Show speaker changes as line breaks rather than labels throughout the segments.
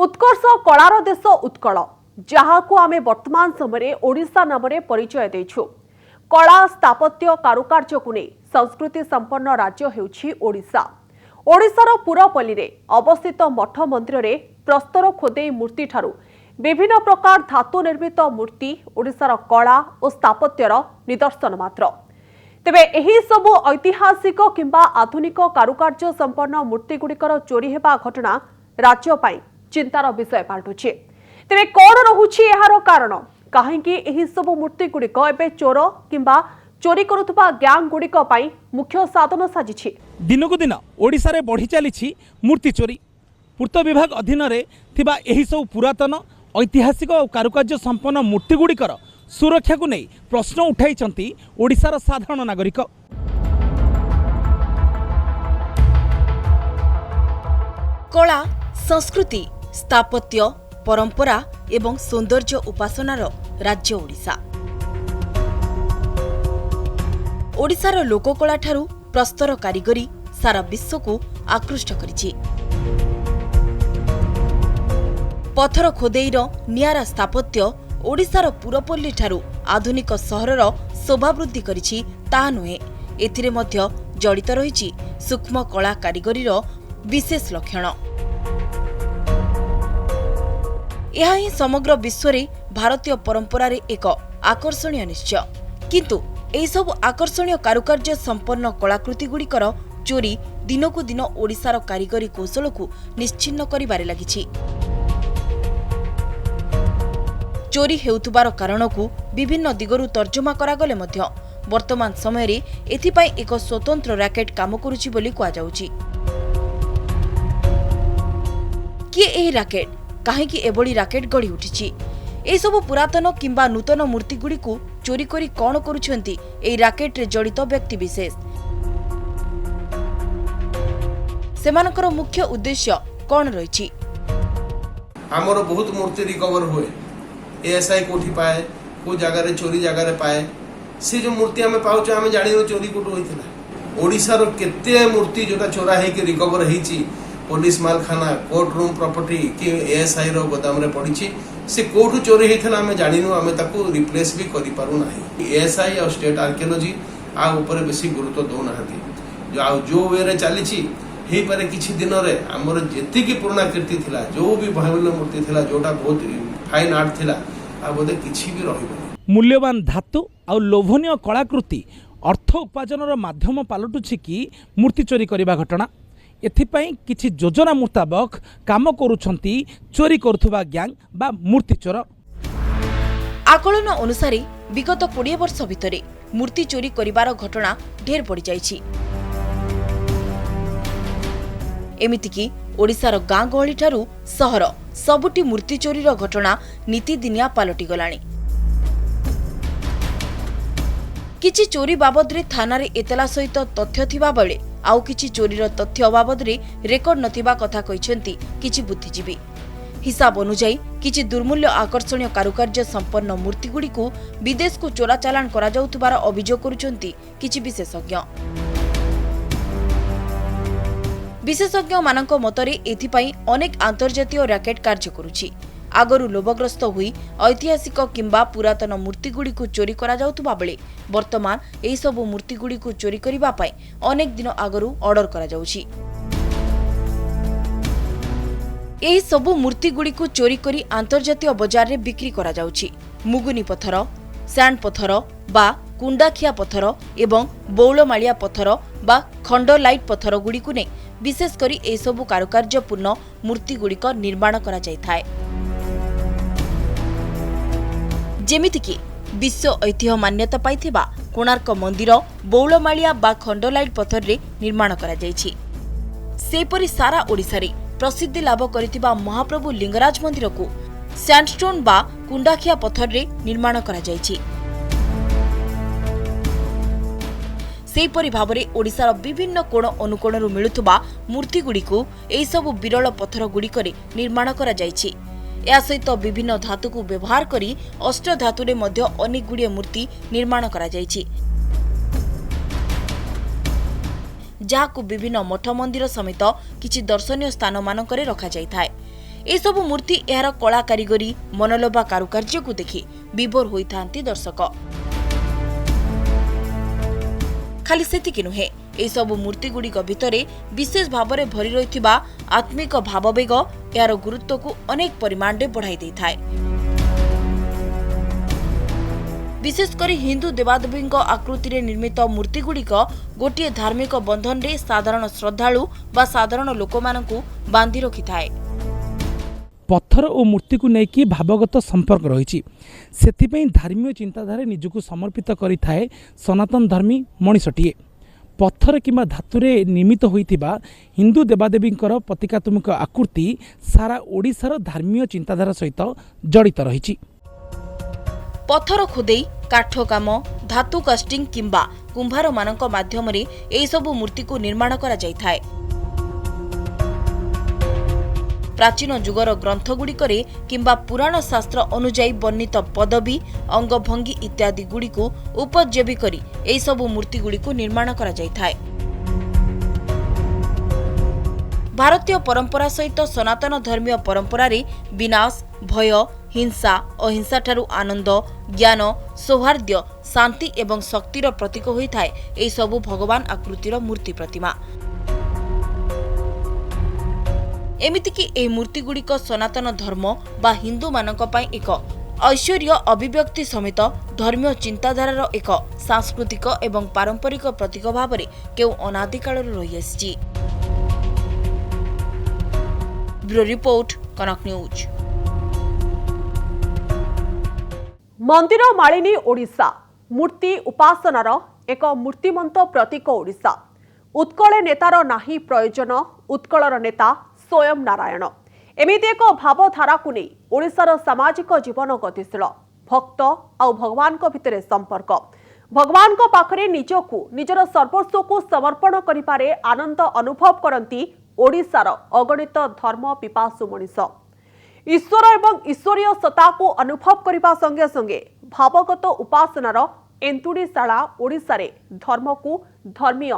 उत्कर्ष colour देश उत्कल जहां आमे वर्तमान समय ओडिशा नाम परिचय देछु। कला स्थापत्य कारुकार्य को नहीं संस्कृति संपन्न राज्य हेउछि ओडिशा। ओडिशार पुरपल्ली रे अवस्थित मठ मंदिर रे प्रस्तर खोदे मूर्ति ठारू विभिन्न प्रकार धातु निर्मित मूर्ति ओडिशार कला और स्थापत्यर निदर्शन मात्र। तेबे एही सबु ऐतिहासिक किंबा आधुनिक कारुकार्य संपन्न मूर्ति गुड़िकर चोरी हेबा घटना राज्य पाई चिंतार विषय पालटुछि। तेबे कौन रहुछि एहार कारण? काहेकि एही सबु मूर्ति गुड़िक एबे चोर किंबा चोरी करुथबा गैंग गुड़िक पाई मुख्य साधन साजिछि।
दिनकु दिन ओडिशा रे बढ़ी चलीछि मूर्ति चोरी। पूर्त विभाग अधीन रे थिबा एही सब पुरातन ऐतिहासिक और कारुकार्य संपन्न मूर्ति गुड़िकर सुरक्षा को नहीं प्रश्न उठाई ओडिशार साधारण नागरिक।
कला संस्कृति स्थापत्य परंपरा एवं सौंदर्य उपासनार राज्य ओडिशा। ओडिशार लोककला ठारू प्रस्तर कारिगरी सारा विश्व को आकृष्ट करिछि। पत्थर खोदेईर नियारा स्थापत्य ओडिशार पुरपल्ली ठारू आधुनिक सहरर शोभा वृद्धि करिछि ताहा नुहे, एथिरे मध्य जड़ित रहिछि सूक्ष्म कला कारिगरीर विशेष लक्षण। यह ही समग्र विश्व रे भारतीय परंपरा रे एक आकर्षणीय निश्चय। किंतु एही सब आकर्षणीय कारुकार्य संपन्न कलाकृति गुड़िकर चोरी दिनकु दिन ओडिशार कारिगरी कौशल को निश्चिन्न करिबारे लागिछि। चोरी हेउथुबार कारण को विभिन्न दिगरु तर्जमा करागले मध्य वर्तमान समय रे एथिपाई एक स्वतंत्र रैकेट काम करुछि बोली कुआ जाउछि। कि एही रैकेट काहेकि एभली रैकेट गढ़ी उठिछि? ए सब पुरातन किंबा नूतन मूर्ति गुड़ी को चोरी करी कौन करुछंती एही रैकेट रे जड़ित व्यक्ति विशेष? सेमानकर मुख्य उद्देश्य कौन रहिछि?
हमर बहुत मूर्ति रिकवर हुए, एएसआई कोठी पाए, को जगह रे चोरी जगह रे पाए, से जो मूर्ति हमें पाउछ हमें जानि चोरी कोठो होइथिला। ओडिसा रो केते मूर्ति जोटा चोरा हे के रिकवर हेछि, पुलिस मालखाना कोर्ट रूम प्रॉपर्टी कि एएसआई रो गोदाम रे पड़िछि, से कोठो चोरी हेथिला हमें जानिनु, हमें ताको रिप्लेस भी करि पारु नाही। एएसआई और स्टेट आर्कियोलॉजी आ ऊपर बेसी गुरुत्व दो नाहंती। जो वे रे चलीछि हे पारे किछि दिन रे हमर जेति की पुराना कीर्ति थिला, जो भी भव्य मूर्ति थिला, जोटा बहुत फाइन आर्ट थिला, आ बोधे किछि भी रहिबो।
मूल्यवान धातु और लोभनीय कलाकृति अर्थ उपार्जन माध्यम पालटुछि कि मूर्ति चोरी करबा घटना। एथिपाई किछि योजना मुताबक काम करुछंती चोरी करुथबा गैंग बा मूर्ति चोर।
आकलन अनुसार विगत 20 वर्ष भितरे मूर्ति चोरी करिबार घटना ढेर बढ़ी जाइछि। एमितिकी ओडिशार गाँ गहली ठारू सहर सबुटी मूर्ति चोरीर घटना नीतिदिनिया पालटी गलाणी। किछि चोरी बाबद रे थाना रे एतला सहित तथ्य थिबा बेले आउ किछि चोरीर तथ्य बाबद रे रेकर्ड नथिबा कथा कहिसेंती किछि बुद्धिजीवी। हिसाब अनुसार किछि दुर्मूल्य आकर्षणीय कारुकार्य संपन्न मूर्ति गुड़ी को विदेश को चोरा चालान करा जाउथबार अभियोग करुछंती किछि विशेषज्ञ। विशेषज्ञ मानक मतरे एथिपाई अनेक अंतर्जातीय रैकेट कार्य करुछि। आगरु लोभग्रस्त हुई ऐतिहासिक किंबा पुरातन मूर्ति गुड़ी को चोरी करा जाउथबा बेले वर्तमान एही सब मूर्ति गुड़ी को चोरी करिबा पाई अनेक दिन आगरु ऑर्डर करा जाउछि। एही सब मूर्ति गुड़ी को चोरी करी अंतर्जातीय बाजार रे बिक्री करा जाउछि। मुगुनी पत्थर, सैंड पत्थर बा कुंडाखिया पत्थर एवं बौलमालिया पत्थर बा खंडलाइट पत्थर गुड़ी को नै विशेष करी एही सब कारुकार्यपूर्ण मूर्ति गुड़ी को निर्माण करा जाय थाए। जेमितिकी विश्व ऐतिह्य मान्यता पाइथिबा कोणार्क मंदिर बौलमालिया बा खंडलाइट पत्थर रे निर्माण करा जायछि। सेपरि सारा ओडिसा रे प्रसिद्धि लाभ करिथिबा महाप्रभु लिंगराज मंदिर को सैंडस्टोन बा कुंडाखिया पत्थर रे निर्माण करा जायछि। सेपरि भाबरे ओडिसार विभिन्न कोण अनुकोणरू मिलुथबा मूर्ति गुडी को एही सब विरल पत्थर गुड़िकरे निर्माण करा जायछि। या सहित विभिन्न धातु को व्यवहार करी अष्ट धातुरे मध्य अनेक गुड़िए मूर्ति निर्माण करा जायछि, जहाकु विभिन्न मठ मंदिर समेत किछि दर्शनीय स्थान मानकरे रखा जायथाय। एसबु मूर्ति एहार कला कारीगरी मनलोभा कारुकार्य को देखि विभोर होइथांती दर्शक। खाली सेतिकि नुहे एसबु मूर्तिगुड़िक भितरे विशेष भाव भरी रहिथिबा आत्मिक भाववेग यार गुरुत्व को अनेक परिमाण बढ़ाई देइथाय। विशेषकर हिंदू देवादेवी आकृति निर्मित मूर्तिगुड़िक गोटे धार्मिक बंधन रे साधारण श्रद्धालु बा साधारण लोक मानकु बांधि रखिथाय।
पत्थर और मूर्ति को लेकिन भावगत संपर्क रही से धार्मिक चिंताधारा निजक समर्पित करिथाए सनातन धर्मी मनीषटीए। पत्थर किंबा धातुरे निर्मित होइथिबा हिंदू देवादेवी प्रतीकात्मक आकृति सारा ओडिशार धार्मिक चिंताधारा सहित जड़ित रही।
पत्थर खोदेई काठ काम धातु कास्टिंग किंबा कुंभार मानक माध्यम रे एई सबु मूर्ति को निर्माण करा जायथाय। प्राचीन जुगर ग्रंथगुड़िकरे किंबा पुराण शास्त्र अनुଯାयी वर्णित पदवी अंगभंगी इत्यादि गुड़ी को उपजीवी करी एई सबु मूर्ति गुड़ी को निर्माण करा जायथाय। भारतीय परंपरा सहित सनातन धर्मीय परंपरा रे विनाश भय हिंसा अहिंसा ठारू आनंद ज्ञान सौहार्द्य शांति एवं शक्तिर प्रतीक होइथाय एई सबु भगवान आकृतिर मूर्ति प्रतिमा। एमितिकी एई मूर्तिगुड़िक सनातन धर्म बा हिंदू मानक पई एक ऐश्वर्य अभिव्यक्ति समेत धर्मीय चिंताधारार एक सांस्कृतिक एवं पारंपरिक प्रतीक भाव में केउ अनादि काल रही आसी। ब्यूरो रिपोर्ट कनक न्यूज।
मंदिर मालिनी ओडिशा मूर्ति उपासनार एक मूर्तिमंत प्रतीक ओडिशा। उत्कल नेतार नाही प्रयोजन उत्कलर नेता स्वयं नारायण एमिति एक भावधारा को नहीं ओडिशार सामाजिक जीवन गतिशील भक्त आउ भगवान को भितरे संपर्क भगवान को पाखरे निजकु निजर सर्वस्व को समर्पण करिपारे आनंद अनुभव करती ओडिशार अगणित धर्म पिपासु मनीष। ईश्वर एवं ईश्वरीय सत्ता को अनुभव करने संगे संगे भावगत उपासनार एंतुड़ीशाला ओडिशा रे धर्म को धर्मीय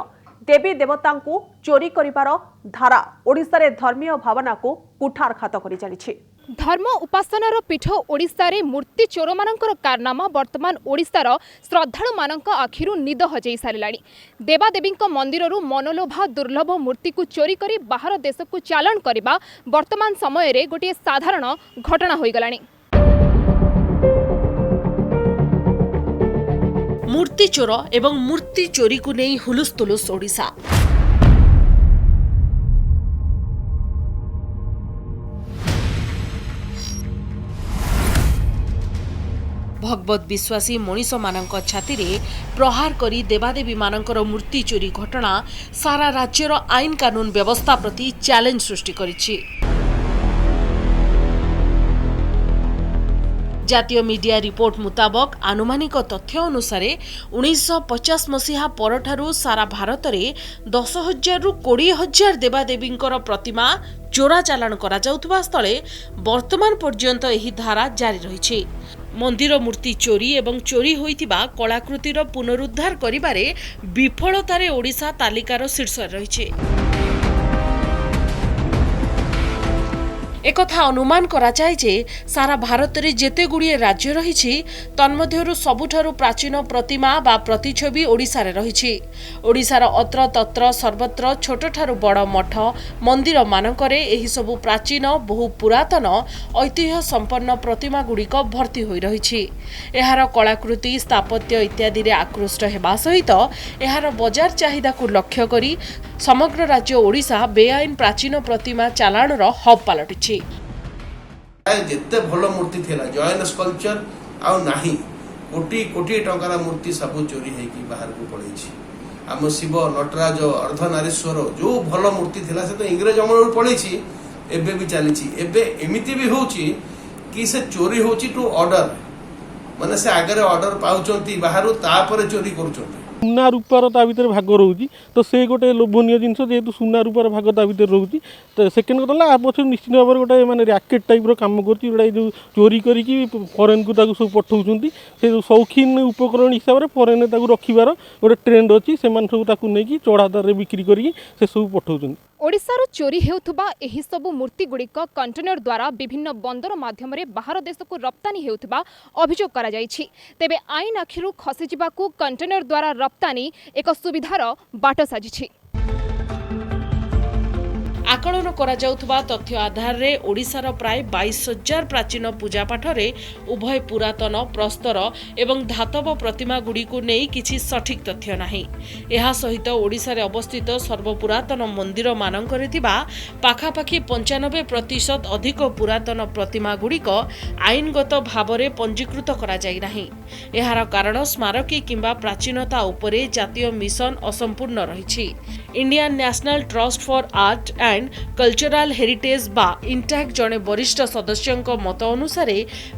देवी देवता को चोरी करिबार धारा ओडिशा रे धर्मीय भावना को कुठारघात करि चलिछि।
धर्म उपासनार पीठ ओडिशा रे मूर्ति चोर मानकर कारनामा वर्तमान ओडिशार श्रद्धालु मानक आखिरु निद हजई सारिलाणी। देवादेवी मंदिररू मनलोभा दुर्लभ मूर्ति को चोरी करी बाहर देश को चालान करबा वर्तमान समय रे गोटे साधारण घटना होई गलाणी।
मूर्ति चोर एवं मूर्ति चोरी को नहीं हुलुस्तुलुस ओडिशा। भगवत विश्वासी मनीष मानक छाती रे प्रहार करी देवादेवी मानकर मूर्ति चोरी घटना सारा राज्यर आईन कानून व्यवस्था प्रति चैलेंज सृष्टि करिछि। जातीय मीडिया रिपोर्ट मुताबक आनुमानिक तथ्य अनुसार 1950 मसीहा परठारु सारा भारत में 10,000 रु 20,000 देवादेवी प्रतिमा चोरा चालान करा जाउथबा स्थले वर्तमान पर्यंत एही धारा जारी रही। मंदिर मूर्ति चोरी एवं चोरी होइतिबा कलाकृतिर पुनरुद्धार करिबारे विफलतारे ओडिशा तालिकार शीर्ष रही। एकथा अनुमान करा जाय जे सारा भारत रे जेते गुड़िए राज्य रही तन्मध्यरु सबुठारु प्राचीन प्रतिमा बा प्रतिछवि ओडिशा रे रही। ओडिशार अत्र तत्र सर्वत्र छोट ठारु बड़ मठ मंदिर मानकरे एही सबु प्राचीन बहु पुरातन ऐतिह्य संपन्न प्रतिमा गुड़िक भर्ती होई रही। एहार कलाकृति स्थापत्य इत्यादि रे आकृष्ट हेबा सहित एहार बजार चाहिदा को लक्ष्य करी समग्र राज्य ओडिशा बेआईन प्राचीन प्रतिमा चालाणर हब पलटिछि।
जेते भल मूर्ति थिला जैन स्कल्पचर आउ नाही कोटी कोटी टंकार मूर्ति सब चोरी हेकी बाहर को पड़ेछि। आम शिव नटराज अर्धनारीश्वर जो भल मूर्ति थिला से तो इंग्रेज अमल पड़ेछि एबे भी चलीछि। एबे एमिति भी होछि कि से चोरी होछि टू ऑर्डर माने से आगे ऑर्डर पाउचंती बाहर तापर चोरी करूचंती।
सुना रूपार ता भीतर भाग रोची तो से गोटे लोभनीय जिनस जेहेतु सुना रूपार भाग ता भीतर रोची तो सेकेंड कथा आ पक्ष निश्चित भाव में गोटे मैंने रैकेट टाइप काम करती जोड़ा जो चोरी करी फरेन को सब पठाऊँ से जो शौकीन उपकरण हिसाब से फरेन रखार गोटे ट्रेंड अच्छी से सब नहीं चढ़ा दर बिक्री कर सब पठाऊँ।
ओडिशारू चोरी हेउथुबा एही सबु मूर्ति गुड़िक कंटेनर द्वारा विभिन्न बंदर माध्यम बाहर देश को रप्तानी हेउथुबा अभियोग करा जायछि। तेबे आईन आखिरु खसी जिबाकू कंटेनर द्वारा रप्तानी एक सुविधार बाट साजिछि।
आकलन करा जाउथबा तथ्य आधार रे ओडिशार प्राय 22,000 प्राचीन पूजापाठ रे उभय पुरातन प्रस्तर एवं धातव प्रतिमा गुडी को नेई किछि सठिक तथ्य नाही। एहा सहित ओडिशा रे अवस्थित सर्वपुरातन मंदिर मानकरे थिबा पाखापाखी 95% अधिक पुरातन प्रतिमा गुडीक आईनगत भावरे पंजीकृत करा जाई नाही। एहार कारण स्मारकी किंबा प्राचीनता उपरे जातीय मिशन असंपूर्ण रहिछि। Indian National Trust for Art and Cultural Heritage बा इंटैक जने वरिष्ठ सदस्यों मत अनुसार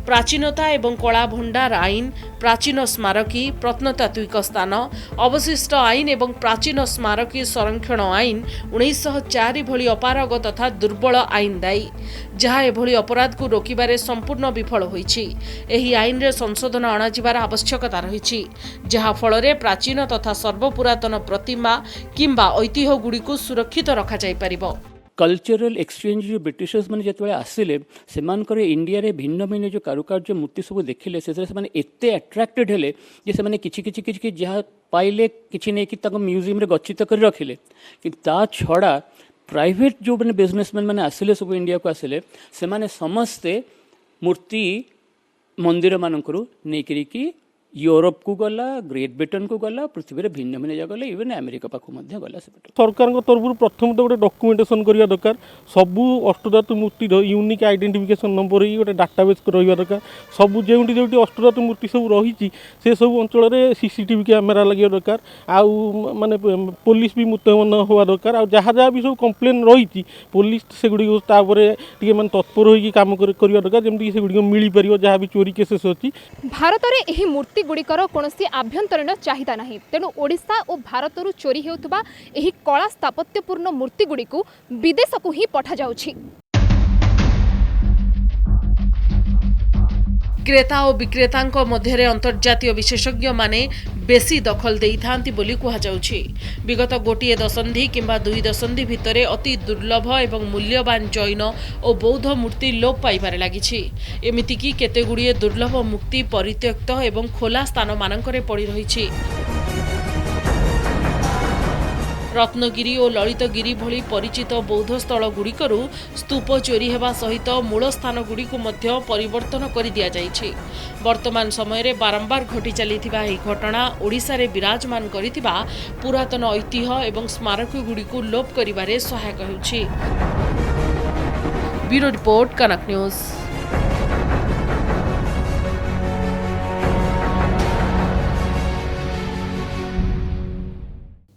प्राचीनता एवं कला भंडार आईन, प्राचीन स्मारकी, प्रत्नतात्विक स्थान, अवशिष्ट आईन एवं प्राचीन स्मारकी संरक्षण आईन 1904 भली अपारग तथा दुर्बल आईन दायी, जहाँ एभली अपराध को रोकिबारे संपूर्ण विफल होईछि। एही आईन रे संशोधन अणाजिबार आवश्यकता रहिछि, जहाँ फलरे प्राचीन तथा सर्वपुरातन प्रतिमा किंबा ऐतिह्य गुडी को सुरक्षित रखा जाय परिबो।
कल्चरल एक्सचेंज जो ब्रिटिशर्स मैंने जो आसिले से इंडिया रे भिन्न भिन्न जो कारुकार्य मूर्ति सब देखिले से एते अट्रैक्टेड हेले जे से माने किछि जहाँ पाइले किछि नहीं कि म्यूजियम रे गच्छित कर रखिले कि ता छड़ा प्राइवेट जो मैंने बिजनेसमैन मैंने आसिले सब इंडिया को आसिले से माने समस्ते मूर्ति मंदिर मानकरू नहीं कि यूरोप को गला, ग्रेट ब्रिटेन को गला, पृथ्वी रे भिन्न भिन्न जगह इवन अमेरिका पाखु मध्य गला।
सरकार तरफ प्रथम तो गोटे डॉक्यूमेंटेशन करवा दरकार। सबू अष्टधातु मूर्ति यूनिक आइडेंटिफिकेशन नंबर ही गोटे डाटाबेस रहा दरकार। सबू जो जो अष्टधातु मूर्ति सब रही से सब अंचल में सीसीटीवी कैमेरा लगे दरकार। आउ माने पुलिस भी मुतयन होवा दरकार। आ जहाँ जहाँ भी सब कंप्लेन रही पुलिस से गुड़ी माने तत्पर होगी काम करवा दरकार जमीक से गुड़ी मिल पार जहाँ भी चोरी केसेस अच्छी।
भारत में यही मूर्ति गुड़िकर कौनसी आभ्यंतरीण चाहिदा नहीं, तेणु ओडिशा और भारतरू चोरी हेउथुबा एही कला स्थापत्यपूर्ण मूर्ति गुड़िकू विदेश को ही पठा जाउछि।
क्रेता और विक्रेता मध्य अंतर्जातीय विशेषज्ञ माने बेसी दखल देइथांती बोली कुहा जाउछि। विगत गोटिए दशंधि किंबा 2 दशंधि भितरे अति दुर्लभ एवं मूल्यवान जैन और बौद्ध मूर्ति लोप पाइबारे लागिछि। एमिति कि केतेगुड़िए दुर्लभ मूर्ति परित्यक्त एवं खोला स्थान मानकरे पड़ी रहिछि। रत्नगिरी और ललितगिरी भली परिचित बौद्ध स्थल गुड़िकरू स्तूप चोरी हेबा सहित मूल स्थान गुड़िकू मध्य परिवर्तन कर दिया जाइछि। वर्तमान समय रे बारंबार घटी चलीथिबा एही घटना ओडिशा रे विराजमान करिथिबा पुरातन ऐतिह्य एवं स्मारक गुड़िकू लोप करिबारे सहायक हेउछि। ब्यूरो रिपोर्ट, कनक न्यूज।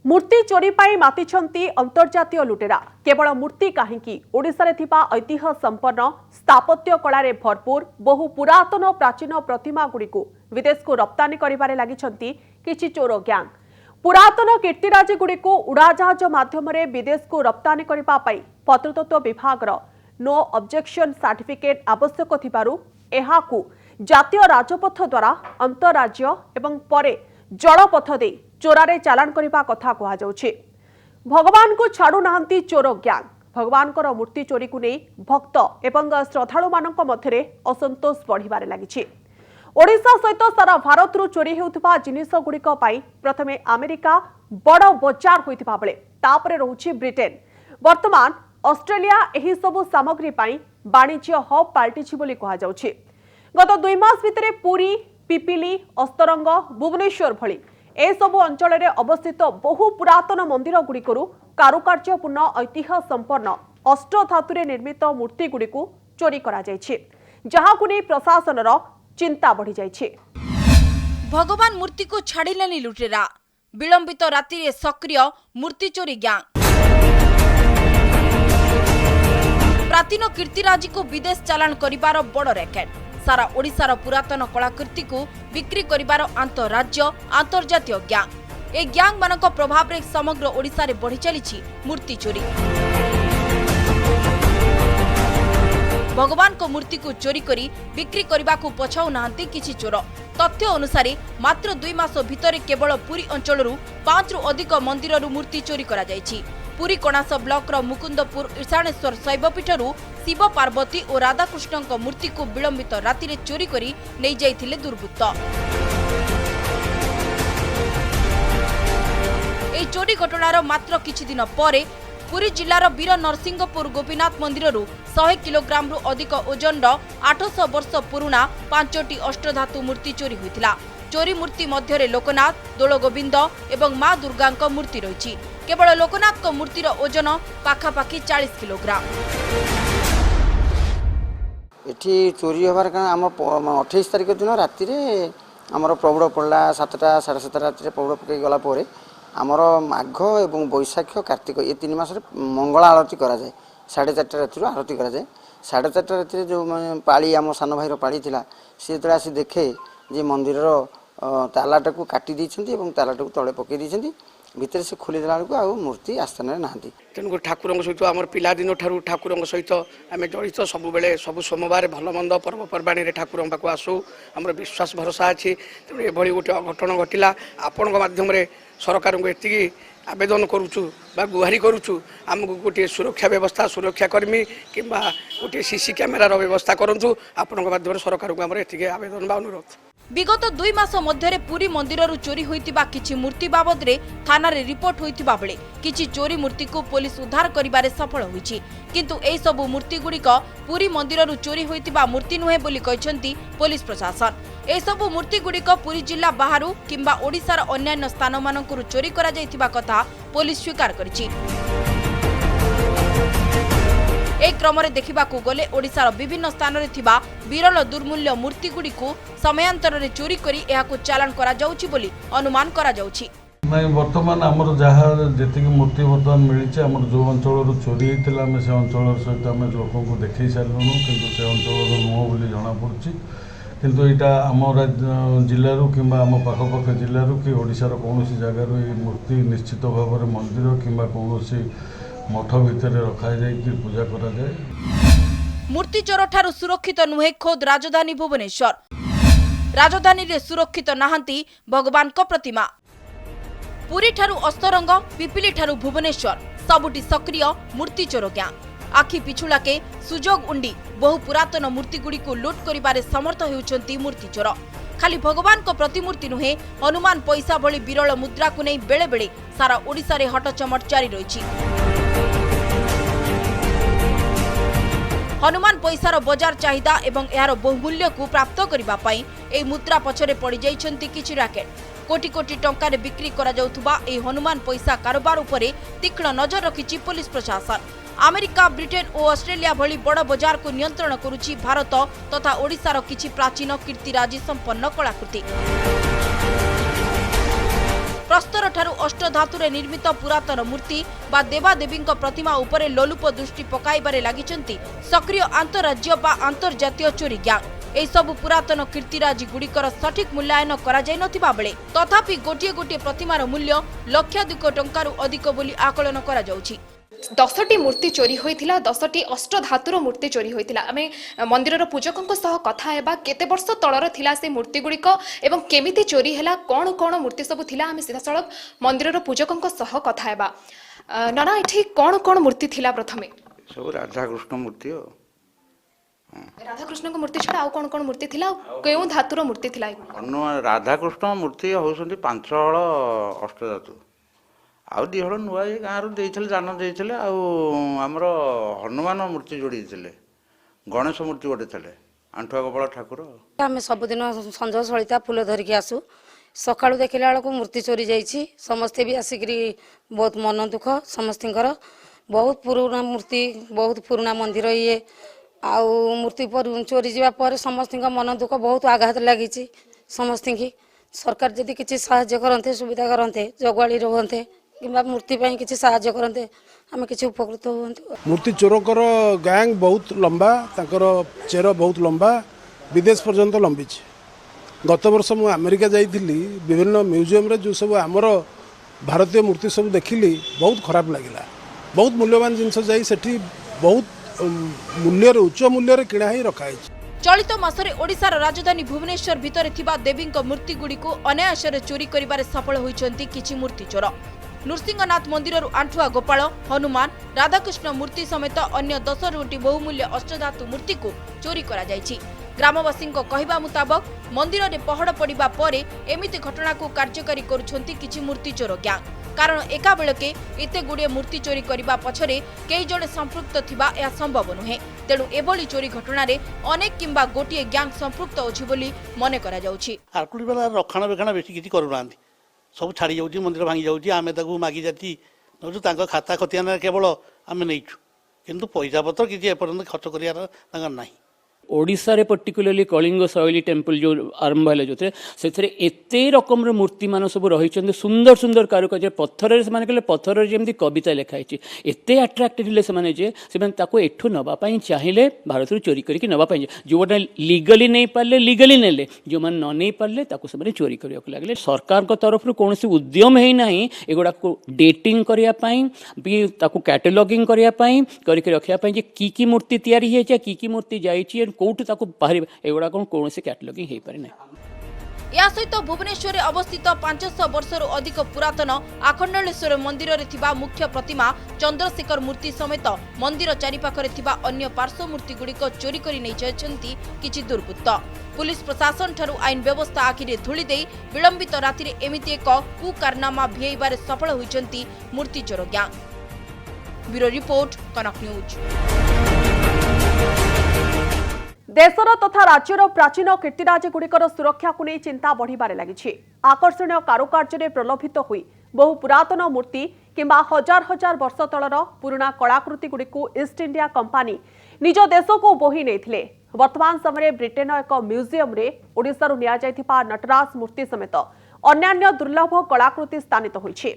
मूर्ति चोरी पाई मातिछंती अंतर्जातीय लुटेरा। केवल मूर्ति काहींकी ओडिशा रे थिबा ऐतिह्य संपन्न स्थापत्य कला रे भरपूर बहु पुरातन प्राचीन प्रतिमा गुड़िकू विदेश को रप्तानी करिबारे लागिछंती किछि चोर गैंग। पुरातन कीर्तिराजी गुड़िकू उड़ाजहाज माध्यम विदेश को रप्तानी करिबा पाई प्रत्नतत्व विभागर नो ऑब्जेक्शन सर्टिफिकेट आवश्यक थिबारु एहाकू जातीय राजपथ द्वारा अंतरराज्य एवं परे जलपथ दे चोरारे चालान करने कथा कहुछि। भगवान को छाड़ू नाहंती चोर गैंग। भगवान मूर्ति चोरी को नहीं भक्त एवं श्रद्धालु मानक मध्य असंतोष बढ़िबारे लागिछि। ओडिशा सहित सारा भारत रु चोरी हेउथबा जिनिस गुड़िक पाई प्रथमे अमेरिका बड़ बजार होइथिबा बेले तापरे रहुछि ब्रिटेन। वर्तमान ऑस्ट्रेलिया एही सबु सामग्री पाई वाणिज्य हब पाल्टिछि बोली कहा जाउछि। गत 2 मास भितरे पुरी, पिपिली, अस्तरंग, भुवनेश्वर भली ए सबु अंचल में अवस्थित बहु पुरातन मंदिर गुड़िकरू कारुकार्यपूर्ण ऐतिह्य संपन्न अष्टधातुरे निर्मित मूर्ति गुड़िकू चोरी करा जायछि, जहाकू नै प्रशासनर चिंता बढ़ी जायछि।
भगवान मूर्ति को छाड़िलेनी लुटेरा। विलंबित राति रे सक्रिय मूर्ति चोरी गैंग। प्राचीन कीर्तिराजी को विदेश चालान करिबार बड़ रैकेट। सारा ओडिशार पुरातन कलाकृति को बिक्री करिबार अंतरराज्य अंतर्जातीय गैंग। ए गैंग मानक प्रभाव रे समग्र ओडिशा रे बढ़ी चलीछि मूर्ति चोरी। भगवान को मूर्ति को चोरी करी बिक्री करने को पछाऊ नाहंती किछि चोर। तथ्य अनुसार मात्र 2 मास भितर केवल पुरी अंचल 5 रु अधिक मंदिर मूर्ति चोरी करा जायछि। पुरी कणास ब्लॉक रो मुकुंदपुर ईशानेश्वर शैवपीठरू शिव पार्वती और राधाकृष्ण मूर्ति को विलंबित राति चोरी करी नहीं जाइथिले दुर्बृत्त। এই चोरी घटनार मात्र किछि दिन परे पुरी जिलार वीर नरसिंहपुर गोपीनाथ मंदिररू 100 किलोग्राम रु अधिक ओजन 800 वर्ष पुराना 5टी अष्टधातु मूर्ति चोरी होइतिला। चोरी मूर्ति मध्य लोकनाथ, दोलगोविंद एवं माँ दुर्गा मूर्ति रही। केवल लोकनाथ मूर्तिर ओजन पाखापाखि 40 किलोग्राम।
एठी चोरी होबार कारण आम 28 तारिख दिन राति आमर प्रबड़ पड़ा 7टा 7:30 राति प्रबड़ पकई गला पर आमर माघ एवं बैशाख कार्तिक ये 3 मास मंगला आरती करा जाए। 4:30 राति आरती करा जाए। 4:30 राति जो पाली आम सान भाईर पाली थिला से जेतले आसी देखे जे मंदिर तालाटा को काटी दैछन्ती एवं तालाटा को तळे पकई दैछन्ती भितर से खोली देला को आ मूर्ति आस्थान नांती।
तेणुक ठाकुर सहित आम पिलादिन ठार ठाकुर सहित आम जड़ित सब बेले सब सोमवार भलमंद पर्वपर्वाणी ठाकुर पाक आसू आम विश्वास भरोसा अच्छी। तेणु ये गोटे अघटन घटला आपण माध्यम सरकार को एति आवेदन करुचु बा गुहारी करुचु आमको गोटे सुरक्षा व्यवस्था सुरक्षाकर्मी कि गोटे सीसी कैमेरार व्यवस्था करूँ आपण माध्यम सरकार को आम एति आवेदन बा अनुरोध।
विगत 2 मास मध्य पुरी मंदिररू चोरी होइतिबा किछि मूर्ति बाबद रे थाना रे रिपोर्ट होइतिबा बेले किछि चोरी मूर्ति को पुलिस उद्धार करिबारे सफल होइछि। किंतु एई सब मूर्ति गुड़िक पुरी मंदिररू चोरी होइतिबा मूर्ति नुहे बोली कहिसंती पुलिस प्रशासन। एई सब मूर्ति गुड़िक पुरी जिल्ला बाहरु किंबा ओडिसार अन्यान्य स्थान मानकरू चोरी करा जाइतिबा कथा पुलिस स्वीकार करिछि। एक क्रम देखा गले ओडिशार विभिन्न स्थान में थिबा विरल दुर्मूल्य मूर्ति गुड़ी को समयांतर रे चोरी करी एहाकु चालान करा जाउछि बोली अनुमान करा जाउछि।
नहीं वर्तमान आमर जहाँ जी मूर्ति बर्तमान मिली आमर जो अंचल चोरी होता आम से अंचल सहित आम लोक को देखे सारूँ कि से अंचल नुह बोली जना पड़ी किंतु यहाँ आम जिलूर कि आम पाखपाख जिलूर कि ओडिशार कौन जगार मूर्ति निश्चित भाव में मंदिर कि कौन मठ भितर रखा जाए पूजा करा जाए।
मूर्ति चोर ठारू सुरक्षित नुहे खोद राजधानी भुवनेश्वर। राजधानी रे सुरक्षित नाहंती भगवान को प्रतिमा। पुरी ठारू अस्तरंग पिपिली ठारू भुवनेश्वर सबुटी सक्रिय मूर्ति चोर गैंग। आखि पिछुलाके सुजोग उंडी बहु पुरातन मूर्ति गुड़ी को लुट करिबारे समर्थ हेउचंती मूर्ति चोर। खाली भगवान को प्रतिमूर्ति नुहे हनुमान पैसा भली विरल मुद्रा को नहीं बेले बेले सारा ओडिसा रे हटचमट जारी रही। हनुमान पैसार बजार चाहिदा एवं यार बहुमूल्य को प्राप्त करबा पई ए मुद्रा पछरे पड़ी जाइछंती किछि रैकेट। कोटी कोटी टंका रे बिक्री करा जाउथुबा ए हनुमान पैसा कारोबार उपरे तीक्ष्ण नजर रखिछि पुलिस प्रशासन। अमेरिका, ब्रिटेन और ऑस्ट्रेलिया भली बड़ बजार को नियंत्रण करुछि भारत तथा ओडिशार किछि प्राचीन कीर्तिराजी संपन्न कलाकृति। प्रस्तर ठारू अष्टधातुरे निर्मित पुरातन मूर्ति बा देवादेवी प्रतिमा उपरे लोलुप दृष्टि पकाइबारे लागिचंती सक्रिय आंतरराज्य बा अंतर्जातीय चोरी गैंग। एई सब पुरातन कीर्तिराजी गुड़िकर सठिक मूल्यांकन करा जाय नथिबा बेले तथापि गोटिए गोटिए प्रतिमार मूल्य लक्षाधिक टंकारु अधिक बोली आकलन करा जाउछि।
10टी मूर्ति चोरी होइथिला। 10टी अष्टधातुर मूर्ति चोरी होइथिला। आमे मंदिरर पूजकंक सह कथा हेबा केते वर्ष तळर थिला से मूर्ति गुड़िक एवं केमिति चोरी हैला कोन कोन मूर्ति सब थिला आमे सीधा सड़क मंदिरर पूजकंक सह कथा हेबा। नाना एठी कोन कोन मूर्ति थिला प्रथमे
सब राधा कृष्ण मूर्ति
राधा कृष्ण को मूर्ति छडा कोन कोन मूर्ति थिला केउ धातुर मूर्ति थिला
राधा कृष्ण मूर्ति होसंती 5 हळ अष्टधातु आउ दी हल नुआ गाँव रु जान देते आमर हनुमान मूर्ति जोड़ी गणेश मूर्ति गोटे थे आंठुआ कपाल ठाकुर।
आम सबुदिन संज सलिता फूल धरिकी आसू सका देखला बेलू मूर्ति चोरी जाइए समस्ते भी आसिक बहुत मन दुख समस्त बहुत पुराना मूर्ति बहुत पुराना मंदिर ये आउ मूर्ति चोरी जावापर समस्त मन दुख बहुत आघात लगी समस्त की सरकार जदि किसी साहाय्य करते सुविधा करते जगुआली रुहते कि मूर्ति किसी साहाय्य करते आम किसी उपकृत हूँ।
मूर्ति चोरकर गैंग बहुत लंबा ताकर चेर बहुत लंबा विदेश पर्यंत लंबी। गत वर्ष मु अमेरिका जाइली विभिन्न म्यूजियम रे जो सब आमर भारतीय मूर्ति सब देखिली बहुत खराब लगिला। बहुत मूल्यवान जिनस जाई सेठी बहुत मूल्य उच्च मूल्य किणा ही रखाई।
चलित मासरे ओडिशार राजधानी भुवनेश्वर भितर थिबा देवींक मूर्ति गुड़ी को अनायासरे चोरी करिबारे सफल होइचंती किछि मूर्ति चोर। नृसिंहनाथ मंदिर आंठुआ गोपाल हनुमान राधाकृष्ण मूर्ति समेत अन्य 10टी बहुमूल्य अष्टधातु मूर्ति को चोरी करा जायछि। ग्रामवासी कहवा मुताबक मंदिर में पहड़ पड़ा पर एमिति घटना को कार्यकारी करुछंती किछि मूर्ति चोर ग्यांग। कारण एका बेलके एते गुड़े मूर्ति चोरी करने पछरे कई जड़े संपृक्त थिबा यह संभव नुहे। तेणु एभली चोरी घटना रे अनेक किंबा गोटिए ग्यांग संपृक्त अछि बोली मने करा जाउछि।
आरकुड़ी वाला रक्षणाबेक्षण बेसी किछि करूनांती, सब छाड़ी जाउछि, मंदिर भांगी जाउछि। आमे ताकू मागी जाती नजु तांको खाता खतियाना केवल आमे नैछु, किंतु पैसा पत्र किछि एपर्यंत खर्च करियार तांगर नाही।
ओडिशा रे पर्टिकुलरली कलिंग शैली टेम्पल जो आरंभ है जो से एत रकम मूर्ति मान सब रही सुंदर सुंदर कारुकार्य पत्थर से कहले पत्थर जमी कविता लिखाई एत आट्राक्टेड हेले से एठू नापी चाहिए भारत चोरी करके नापी जोटा लीगली नहीं पारे लीगली नेले जो मैंने न नहीं पारे से चोरी करने लगे। सरकार तरफ कौन उद्यम है ना एगुड़ा डेटिंग करने कैटलॉगिंग करके रखापी कि मूर्ति तैयारी कि मूर्ति जाइए कौटू बाहर एगुड़ा कौन कौन कैटलॉगिंग हो पारे ना।
या सहित भुवनेश्वर में अवस्थित 500 वर्षर अधिक पुरातन आखंडलेश्वर मंदिर रे थिबा मुख्य प्रतिमा चंद्रशेखर मूर्ति समेत मंदिर चारिपाखरे थिबा अन्य पार्श्व मूर्ति गुड़िक चोरी करि नै जायछन्ति किछि दुर्बृत्त। पुलिस प्रशासन ठारू आईन व्यवस्था आखिरे धूली देई विलंबित राति रे एमिति एक कुकारनामा भियैबारे सफल होइछन्ति मूर्ति चोर ग्यांग। ब्यूरो रिपोर्ट कनक न्यूज।
देशर तथा राज्यर प्राचीन कीर्तिराज गुड़िकर सुरक्षा को नहीं चिंता बढ़िबारे लगी। आकर्षणीय कारुकार्य प्रलोभित हुई बहु पुरातन मूर्ति किंबा हजार हजार वर्ष तलर पुराना कलाकृति गुड़िक ईस्ट इंडिया कंपानी निज देश को बोही नहीं। वर्तमान समय ब्रिटेन एक म्यूजियम रे ओडिशारू निया जायथिबा नटराज मूर्ति समेत अन्यान्य दुर्लभ कलाकृति स्थानित होइछि।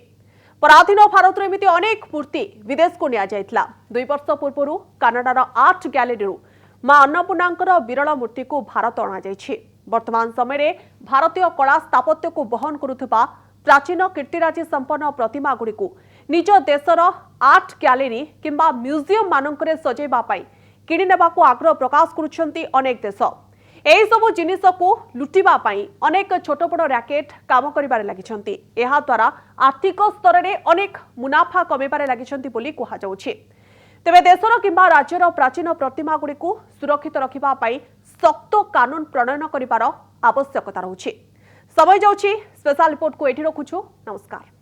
पराधीन भारत में एमिति अनेक मूर्ति विदेश को निया जायथिला। 2 वर्ष पूर्व कनाडार आर्ट गैलरी मां अन्नपूर्णांकर विरल मूर्ति को भारत अणा जायछि। वर्तमान समय भारतीय कला स्थापत्य को बहन करुथिबा प्राचीन कीर्तिराजी संपन्न प्रतिमा गुड़ी को निज देशर आर्ट गैलरी किंबा म्यूजियम मानकरे सजैबा पाई किणी नेबाकू आग्रह प्रकाश करुछन्ति अनेक देश। एही सबु जिनिस को लुटिबा पाई अनेक छोट बड़ रैकेट काम करिबारे लागिछन्ति। एहा द्वारा आर्थिक स्तर में अनेक मुनाफा कमेबारे लागिछन्ति बोली कुहा जाउछि। तेबे देशर किंबा राज्यर प्राचीन प्रतिमा गुड़ी को सुरक्षित रखिबा पाई सख्त कानून प्रणयन करिबार आवश्यकता रहुछि। समय जाउछि स्पेशल रिपोर्ट को एठी रखुछु। नमस्कार।